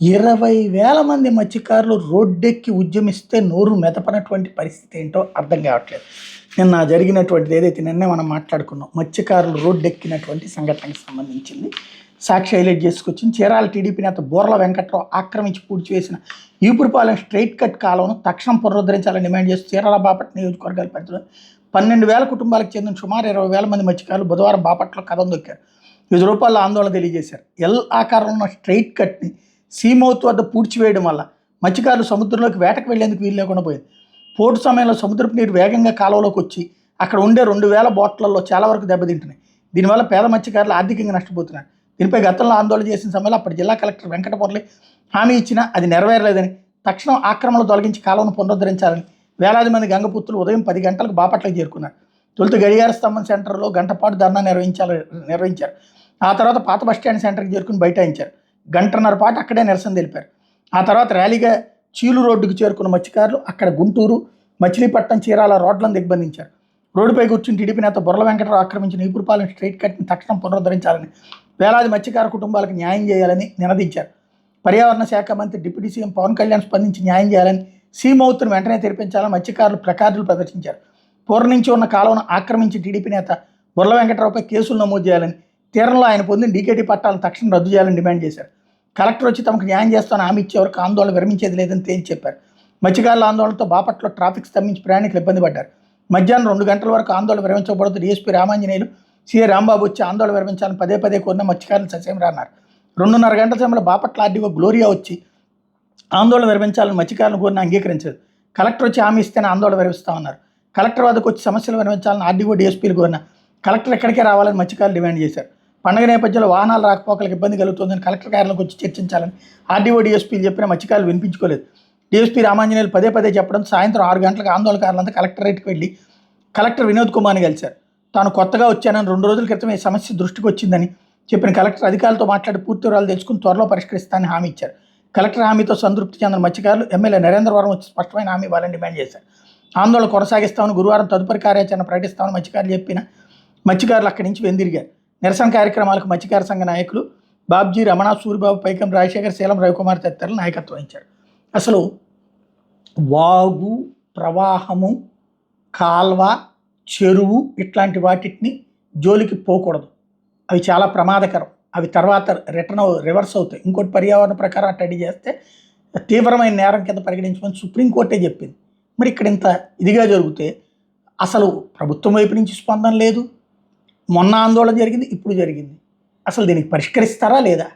20,000 మంది మత్స్యకారులు రోడ్డెక్కి ఉద్యమిస్తే నోరు మెదపనటువంటి పరిస్థితి ఏంటో అర్థం కావట్లేదు. నిన్న జరిగినటువంటిది ఏదైతే నిన్నే మనం మాట్లాడుకున్నాం, మత్స్యకారులు రోడ్డెక్కినటువంటి సంఘటనకు సంబంధించింది సాక్షి హైలైట్ చేసుకొచ్చింది. చీరాల టీడీపీ నేత బోర్ల వెంకట్రావు ఆక్రమించి పూడ్చివేసిన ఈపురపాలెం స్ట్రైట్ కట్ కాలువను తక్షణం పునరుద్ధరించాలని డిమాండ్ చేస్తూ చీరాల బాపట్ల నియోజకవర్గాల పరిధిలో 12,000 కుటుంబాలకు చెందిన సుమారు 20,000 మంది మత్స్యకారులు బుధవారం బాపట్ల కథం దొక్కారు. వివిధ రూపాల్లో ఆందోళన తెలియజేశారు. ఎల్ ఆకారంలో ఉన్న స్ట్రైట్ కట్ని సీమౌత్ వద్ద పూడ్చివేయడం వల్ల మత్స్యకారులు సముద్రంలోకి వేటకు వెళ్లేందుకు వీలు లేకుండా పోయింది. పోటు సమయంలో సముద్రపు నీరు వేగంగా కాలువలోకి వచ్చి అక్కడ ఉండే 2,000 బోట్లలో చాలా వరకు దెబ్బతింటున్నాయి. దీనివల్ల పేద మత్స్యకారులు ఆర్థికంగా నష్టపోతున్నారు. దీనిపై గతంలో ఆందోళన చేసిన సమయంలో అప్పటి జిల్లా కలెక్టర్ వెంకటమురళి హామీ ఇచ్చినా అది నెరవేరలేదని, తక్షణం ఆక్రమణలు తొలగించి కాలువను పునరుద్ధరించాలని వేలాది మంది గంగపుత్రులు ఉదయం 10 గంటలకు బాపట్లకు చేరుకున్నారు. తొలుత గడియార స్తంభం సెంటర్లో గంటపాటు ధర్నా నిర్వహించారు. ఆ తర్వాత పాత బస్టాండ్ సెంటర్కి చేరుకుని బైఠాయించారు. 1.5 పాటు అక్కడే నిరసన తెలిపారు. ఆ తర్వాత ర్యాలీగా చీలు రోడ్డుకు చేరుకున్న మత్స్యకారులు అక్కడ గుంటూరు, మచిలీపట్నం, చీరాల రోడ్లను దిగ్బంధించారు. రోడ్డుపై కూర్చుని టీడీపీ నేత బొర్ల వెంకటరావు ఆక్రమించిన ఈపురపాలెం స్ట్రైట్ కట్ని తక్షణం పునరుద్ధరించాలని, వేలాది మత్స్యకార కుటుంబాలకు న్యాయం చేయాలని నినదించారు. పర్యావరణ శాఖ మంత్రి డిప్యూటీ సీఎం పవన్ కళ్యాణ్ స్పందించి న్యాయం చేయాలని, సీమౌత్ను వెంటనే తెరిపించాలని మత్స్యకారులు ప్లకార్డులు ప్రదర్శించారు. పూర్వ నుంచి ఉన్న కాలువను ఆక్రమించి టీడీపీ నేత బొర్ల వెంకటరావుపై కేసులు నమోదు చేయాలని, తీరంలో ఆయన పొందిన డీకేటీ పట్టాలను తక్షణం రద్దు చేయాలని డిమాండ్ చేశారు. కలెక్టర్ వచ్చి తమకు న్యాయం చేస్తానని హామీ ఇచ్చే వరకు ఆందోళన విరమించేది లేదని తేల్చి చెప్పారు. మత్స్యకారుల ఆందోళనతో బాపట్ల ట్రాఫిక్ స్తంభించి ప్రయాణికులు ఇబ్బంది పడ్డారు. మధ్యాహ్నం 2 గంటల వరకు ఆందోళన విరమించకూడదు. డీఎస్పీ రామాంజనేయులు, సీఏ రాంబాబు వచ్చి ఆందోళన విరమించాలని పదే కోరిన మత్స్యకారులు ససేమిరా అన్నారు. 2:30 గంటల సమయంలో బాపట్ల ఆర్డీఓ గ్లోరియా వచ్చి ఆందోళన విరమించాలని మత్స్యకారులను కోరిన అంగీకరించలేదు. కలెక్టర్ వచ్చి హామీ ఇస్తేనే ఆందోళన విరమిస్తామన్నారు. కలెక్టర్ వద్దకు వచ్చి సమస్యలు విరమించాలని ఆర్డీఓ, డీఎస్పీలు కోరిన కలెక్టర్ ఎక్కడికే రావాలని మత్స్యకారులు డిమాండ్ చేశారు. పండుగ నేపథ్యంలో వాహనాలు రాకపోకలకు ఇబ్బంది కలుగుతుందని కలెక్టర్ కార్యాలయంలోకి వచ్చి చర్చించాలని ఆర్డీఓ, డీఎస్పీలు చెప్పిన మత్స్యకారులు వినిపించుకోలేదు. డీఎస్పీ రామాంజనేయులు పదే చెప్పడం సాయంత్రం 6 గంటలకు ఆందోళనకారులంతా కలెక్టరేట్కి వెళ్ళి కలెక్టర్ వినోద్ కుమార్ని కలిశారు. తాను కొత్తగా వచ్చానని 2 రోజుల క్రితం ఈ సమస్య దృష్టికి వచ్చిందని చెప్పిన కలెక్టర్ అధికారులతో మాట్లాడి పూర్తి వివరాలు తెలుసుకుని త్వరలో పరిష్కరిస్తానని హామీ ఇచ్చారు. కలెక్టర్ హామీతో సంతృప్తి చెందిన మత్స్యకారులు ఎమ్మెల్యే నరేంద్రవరం వచ్చి స్పష్టమైన హామీ ఇవ్వాలని డిమాండ్ చేశారు. ఆందోళన కొనసాగిస్తామని, గురువారం తదుపరి కార్యాచరణ ప్రకటిస్తామని మత్స్యకారులు అక్కడి నుంచి వెందిరిగారు. నిరసన కార్యక్రమాలకు మత్స్యకార సంఘ నాయకులు బాబ్జీ, రమణ, సూరిబాబు, పైకం రాజశేఖర్, శీలం రవికుమార్ తదితరులు నాయకత్వం వహించారు. అసలు వాగు, ప్రవాహము, కాల్వ, చెరువు ఇట్లాంటి వాటిని జోలికి పోకూడదు. అవి చాలా ప్రమాదకరం. అవి తర్వాత రివర్స్ అవుతాయి. ఇంకోటి పర్యావరణ ప్రకారం అట్టడి చేస్తే తీవ్రమైన నేరం కింద పరిగణించమని సుప్రీంకోర్టే చెప్పింది. మరి ఇక్కడ ఇంత ఇదిగా జరిగితే అసలు ప్రభుత్వం వైపు నుంచి స్పందన లేదు. మొన్న ఆందోళన జరిగింది, ఇప్పుడు జరిగింది. అసలు దీనికి పరిష్కరిస్తారా లేదా?